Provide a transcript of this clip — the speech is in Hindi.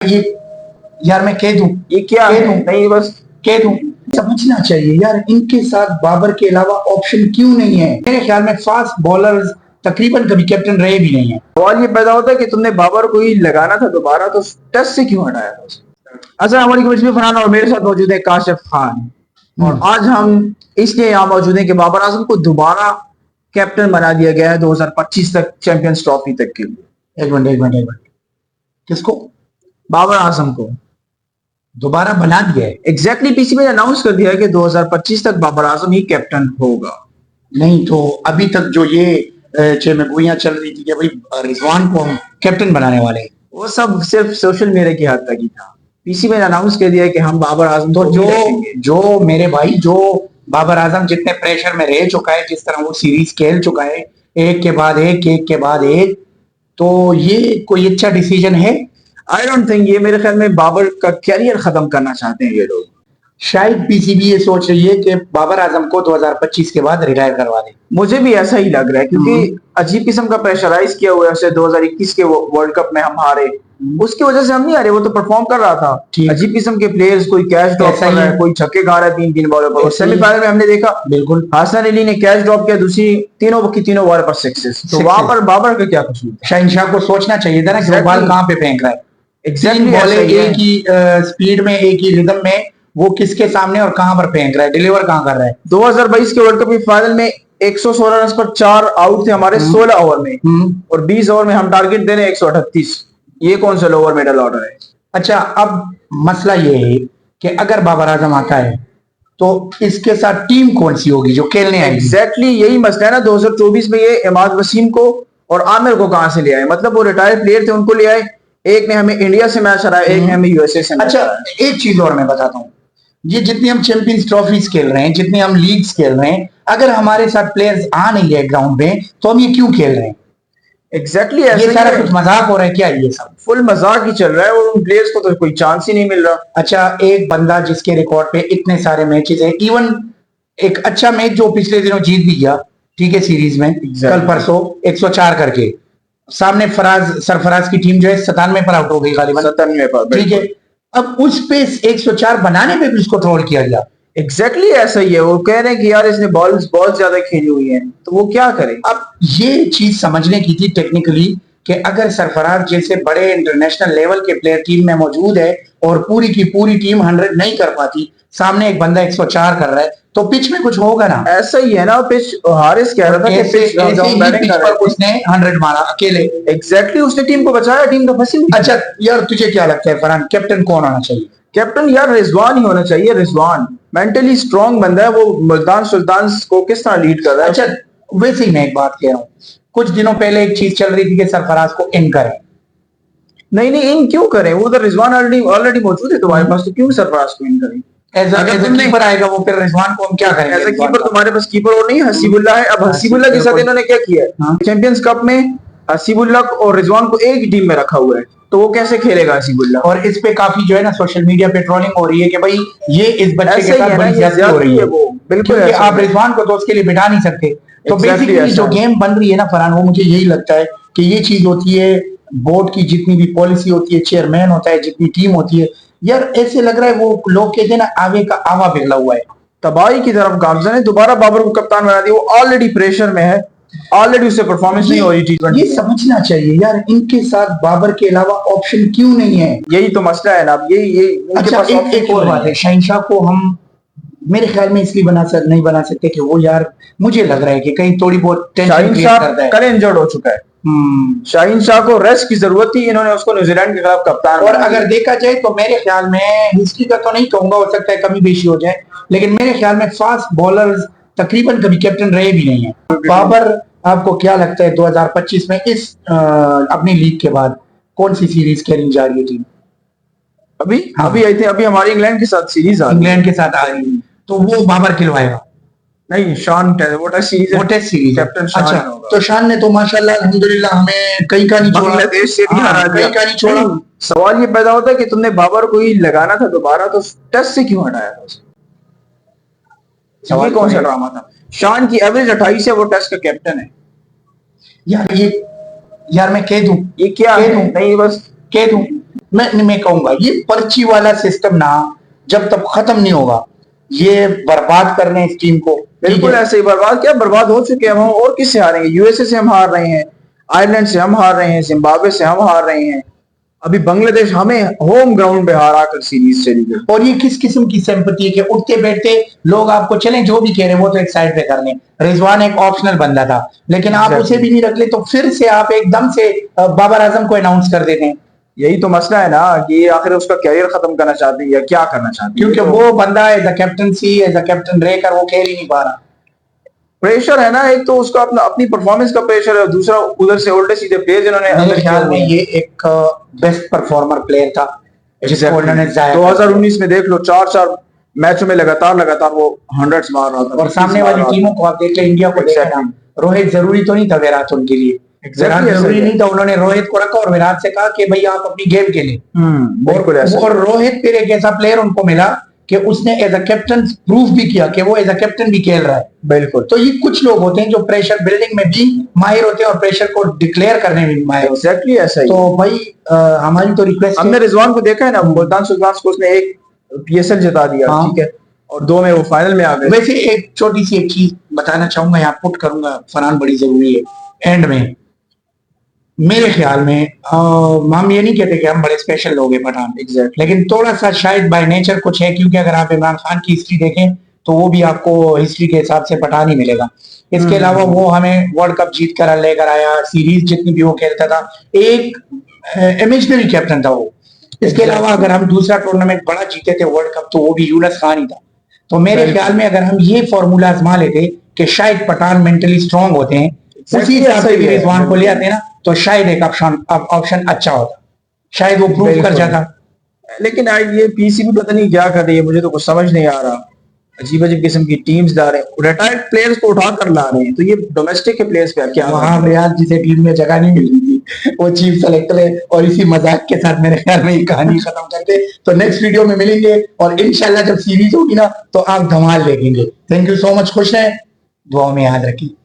ये यार मैं कह दूं, ये क्या कह है? दूं, नहीं बस कह दूं, समझना चाहिए यार, इनके साथ बाबर के अलावा ऑप्शन क्यों नहीं है। मेरे ख्याल में फास्ट बॉलर्स तकरीबन कभी कैप्टन रहे भी नहीं है। सवाल ये पैदा होता है कि तुमने बाबर को ही लगाना था दोबारा, तो टेस्ट से क्यों हटाया था उसे? अच्छा, हमारी कमिश्नर फरहान और मेरे साथ मौजूद है काशिफ खान, और आज हम इसलिए यहाँ मौजूद हैं कि बाबर आजम को दोबारा कैप्टन बना दिया गया है 2025 तक, चैंपियंस ट्रॉफी तक के लिए। एक मिनट एक मिनट एक मिनट, किसको बाबर आजम को दोबारा बना दिया है? एग्जैक्टली पीसीबी ने अनाउंस कर दिया है कि 2025 तक बाबर आजम ही कैप्टन होगा। नहीं तो अभी तक जो ये चेमगुइयां चल रही थी कि भाई रिजवान को हम कैप्टन बनाने वाले हैं, वो सब सिर्फ सोशल मीडिया की हद तक ही था। पीसीबी ने अनाउंस कर दिया है कि हम बाबर आजम तो को जो ही रखेंगे। जो मेरे भाई, जो बाबर आजम जितने प्रेशर में रह चुका है, जिस तरह वो सीरीज खेल चुका है, एक के बाद एक, एक के बाद एक, तो ये कोई अच्छा डिसीजन है? आई डोंट थिंक, ये मेरे ख्याल में बाबर का कैरियर खत्म करना चाहते हैं ये लोग। शायद पीसीबी ये सोच रही है कि बाबर आजम को 2025 के बाद रिटायर करवा दे। मुझे भी ऐसा ही लग रहा है, क्योंकि अजीब किस्म का प्रेशराइज किया हुआ है उसे। 2021 के वर्ल्ड कप में हम हारे, उसकी वजह से हम नहीं हारे, वो तो परफॉर्म कर रहा था। ठीक। अजीब किस्म के प्लेयर्स, कोई कैच ड्रॉप ऐसा कर ही रहा है, है। कोई छक्के खा रहा है 3-3 बॉलों पर। ऐसा ही है। सेमीफाइनल में हमने देखा बिल्कुल। हसन अली ने कैच ड्रॉप किया, दूसरी तीनों की तीनों बॉल पर सिक्सेस। तो वहां पर बाबर का क्या कसूर था? शहनशाह को सोचना चाहिए था ना कि वो बॉल कहाँ पे फेंक रहा है। एग्जैक्टली तीन बॉलें ऐसा ही है। एक ही स्पीड में, एक ही रिदम में, वो किसके सामने और कहां पर फेंक रहा है, डिलीवर कहां कर रहा है। 2022 के वर्ल्ड कप के फाइनल में 116 रन पर 4 आउट थे हमारे 16 ओवर में, और 20 ओवर में हम टारगेट दे रहे हैं 138। ये कौन सा लोअर मिडल ऑर्डर है? अच्छा, अब मसला ये है कि अगर बाबर आजम आता है तो इसके साथ टीम कौन सी होगी जो खेलने आएगी? एग्जैक्टली यही मसला है ना। 2024 में ये इमाद वसीम को और आमिर को कहां से ले आए? मतलब वो रिटायर्ड प्लेयर थे, उनको ले आए। एक ने हमें इंडिया से मैच हराया, एक ने हमें यूएसए से मैच अच्छा, हराया। एक चीज और मैं बताता हूँ, ये जितनी हम चैंपियंस ट्रॉफीज खेल रहे हैं, जितने हम लीग्स खेल रहे हैं, अगर हमारे साथ प्लेयर्स आ नहीं रहे ग्राउंड में तो हम ये क्यों खेल रहे हैं? एग्जैक्टली ये ऐसा सारा ही है। कुछ मजाक हो रहा है क्या? ये सब फुल मजाक ही चल रहा है, और उन प्लेयर्स को तो कोई चांस ही नहीं मिल रहा। अच्छा, एक बंदा जिसके रिकॉर्ड पे इतने सारे मैचेस है, इवन एक अच्छा मैच जो पिछले दिनों जीत भी गया, ठीक है, सीरीज में कल परसों 104 करके, सामने सरफराज की टीम जो है 97 पर आउट हो गई गालिबन, 97 पर, ठीक है। अब उस पे 104 बनाने में भी उसको ट्रोल किया गया। एग्जैक्टली ऐसा ही है। वो कह रहे हैं कि यार इसने बॉल्स बहुत ज्यादा खेली हुई है, तो वो क्या करे? अब ये चीज समझने की थी टेक्निकली कि अगर सरफराज जैसे बड़े इंटरनेशनल लेवल के प्लेयर टीम में मौजूद है और पूरी की पूरी टीम 100 नहीं कर पाती, सामने एक बंदा 104 कर रहा है, तो पिच में कुछ होगा ना। ऐसा ही है ना। पिच, हारिस कह रहा था कि ऐसे पिच ऐसे ही पिच पर उसने 100 मारा अकेले। एग्जैक्टली उसने टीम को बचाया, टीम का फंसी हुई। अच्छा यार, तुझे क्या लगता है फरहान, कैप्टन कौन होना चाहिए? कैप्टन यार रिजवान ही होना चाहिए। रिजवान मेंटली स्ट्रांग बंदा है, वो मुल्तान सुल्तान को किस तरह लीड कर रहा है। अच्छा, वैसे ही मैं एक बात कह रहा हूँ, कुछ दिनों पहले एक चीज चल रही थी कि सरफराज को इन करें। नहीं नहीं, इन क्यों करें? वो तो रिजवान ऑलरेडी ऑलरेडी मौजूद है तुम्हारे पास, तो क्यों सरफराज को इन करें? एज कीपर आएगा वो, फिर रिजवान को हम क्या करें? एज कीपर तुम्हारे पास कीपर और नहीं, हसीबुल्ला है। अब हसीबुल्ला के साथ इन्होंने क्या किया है? चैंपियंस कप में हसीबुल्ला और रिजवान को एक ही टीम में रखा हुआ है, तो वो कैसे खेलेगा हसीबुल्ला? और इस पे काफी जो है ना सोशल मीडिया पे ट्रोलिंग हो रही है कि भाई ये इस बच्चे के साथ बड़ी ज्यादती हो रही है। वो बिल्कुल क्योंकि आप रिजवान को तो उसके लिए बिठा नहीं सकते। तो बेसिकली जो गेम बन रही है ना फरहान, वो मुझे यही लगता है कि ये चीज होती है बोर्ड की, जितनी भी पॉलिसी होती है, चेयरमैन होता है, जितनी टीम होती है, यार ऐसे लग रहा है वो लोग कहते हैं ना, आगे का आवा पिघला हुआ है, तबाही की तरफ गामजन है। दोबारा बाबर को कप्तान बना दिया, वो ऑलरेडी प्रेशर में है, ऑलरेडी उससे परफॉर्मेंस नहीं हो रही T20। ये समझना चाहिए यार, इनके साथ बाबर के अलावा ऑप्शन क्यों नहीं है? यही तो मसला है ना। अब यही अच्छा, एक और बात है, शहनशाह को हम मेरे ख्याल में इसलिए नहीं बना सकते कि वो, यार मुझे लग रहा है कि कहीं थोड़ी बहुत टेंशन क्रिएट करता है। कल इंजर्ड हो चुका है। शाहीन शाह को रेस्ट की जरूरत थी, इन्होंने उसको न्यूजीलैंड के खिलाफ कप्तान। और अगर देखा जाए तो मेरे ख्याल में, हिस्ट्री का तो नहीं कहूंगा, हो सकता है कमी बेशी हो जाए, लेकिन मेरे ख्याल में फास्ट बॉलर्स तकरीबन कभी कैप्टन रहे भी नहीं है। बाबर, आपको क्या लगता है 2025 में इस अपनी लीग के बाद कौन सी सीरीज खेलने जा रही है टीम? अभी आई थी, अभी हमारी इंग्लैंड के साथ सीरीज आ रही है, तो वो बाबर खिलवाएगा? नहीं, शान वो टेस्ट सीरीज कैप्टन शान। अच्छा, तो शान ने तो माशाल्लाह अल्हम्दुलिल्लाह हमें कहीं का नहीं छोड़ा, बांग्लादेश से भी हरा दिया। कहीं का नहीं छोड़ा। सवाल ये पैदा होता है कि तुमने बाबर को ही लगाना था दोबारा, तो टेस्ट से क्यों हटाया था उसे? ये कौन सा ड्रामा था? शान की एवरेज 28 है, वो टेस्ट का कैप्टन है। यार मैं कह दूं, ये क्या है? नहीं बस कह दूं, मैं कहूंगा ये पर्ची वाला सिस्टम ना जब तक खत्म नहीं होगा ये बर्बाद कर रहे हैं इस टीम को। बिल्कुल ऐसे ही बर्बाद, क्या बर्बाद हो चुके हैं हम। और किससे हारेंगे? यूएसए से हम हार रहे हैं, आयरलैंड से हम हार रहे हैं, जिम्बाब्वे से हम हार रहे हैं, अभी बांग्लादेश हमें होम ग्राउंड पे हारा कर सीरीज चली गई। और ये किस किस्म की सिंपैथी है कि उठते बैठते लोग आपको चलें जो भी कह रहे हैं वो तो एक साइड पे कर लें। रिजवान एक ऑप्शनल बंदा था लेकिन आप उसे भी नहीं रख ले तो फिर से आप एकदम से बाबर आजम को अनाउंस कर देते हैं। यही तो मसला है ना कि आखिर उसका कैरियर खत्म करना चाहते हैं या क्या करना चाहते हैं, क्योंकि वो बंदा as a captaincy as a captain रहकर वो खेल ही नहीं पा रहा। प्रेशर है ना, एक तो उसका अपना अपनी परफॉर्मेंस का प्रेशर है, दूसरा उधर से उल्टे सीधे प्लेयर जिन्होंने मेरे ख्याल में ये एक बेस्ट परफॉर्मर प्लेयर था जिसको उन्होंने जाया 2019 में देख लो, 4 मैचों में लगातार वो हंड्रेड्स मार रहा था। और सामने वाली टीमों को आप देख ले, इंडिया को देखना, रोहित जरूरी तो नहीं था विराट उनके लिए, विराट जरूरी नहीं था, उन्होंने रोहित को रखा और विराट से कहा कि भाई आप अपनी गेम खेलें। और रोहित फिर एक ऐसा प्लेयर उनको मिला कि उसने एज अ कैप्टन प्रूव भी किया कि वो एज अ कैप्टन भी खेल रहा है। बिल्कुल। तो ये कुछ लोग होते हैं जो प्रेशर बिल्डिंग में भी माहिर होते हैं और प्रेशर को डिक्लेयर करने में भी माहिर होते हैं। एग्जैक्टली ऐसा ही। तो भाई हमारी तो रिक्वेस्ट, हमने रिजवान को देखा है ना, मुल्तान सुल्तान को उसने एक पीएसएल जिता दिया, ठीक है, और 2 में वो फाइनल में आ गए। वैसे एक छोटी सी एक चीज बताना चाहूंगा, यहाँ पुट करूंगा फरहान, बड़ी जरूरी है एंड में। मेरे ख्याल में हम ये नहीं कहते कि हम बड़े स्पेशल लोग हैं पठान, लेकिन थोड़ा सा शायद बाय नेचर कुछ है, क्योंकि अगर आप इमरान खान की हिस्ट्री देखें तो वो भी आपको हिस्ट्री के हिसाब से पठान ही मिलेगा। इसके अलावा वो हमें वर्ल्ड कप जीत कर लेकर आया, सीरीज जितनी भी वो खेलता था, एक इमेजिनरी कैप्टन था वो। इसके अलावा अगर हम दूसरा टूर्नामेंट बड़ा जीते थे वर्ल्ड कप, तो वो भी यूनुस खान ही था। तो मेरे ख्याल में अगर हम ये फॉर्मूला आजमा लेते कि शायद पठान मेंटली स्ट्रांग होते हैं, उसी हिसाब से भी रिजवान को ले आते ना, तो शायद एक ऑप्शन अच्छा होता, शायद वो प्रूव कर जाता। लेकिन आज ये पीसीबी पता नहीं क्या कर रही है, मुझे तो कुछ समझ नहीं आ रहा। अजीब अजीब किस्म की टीम्स ला रहे हैं, रिटायर्ड प्लेयर्स को उठा कर ला रहे हैं, तो ये डोमेस्टिक के प्लेयर्स पे क्या? वहां रियाज जिसे टीम में जगह नहीं मिल रही थी वो चीफ सेलेक्टर है, और इसी मजाक के साथ मेरे ख्याल में ये कहानी खत्म करते। तो नेक्स्ट वीडियो में मिलेंगे और इंशाल्लाह जब सीरीज होगी ना तो आप धमाल देखेंगे। थैंक यू सो मच, खुश रहें, दुआओं में याद रखिए।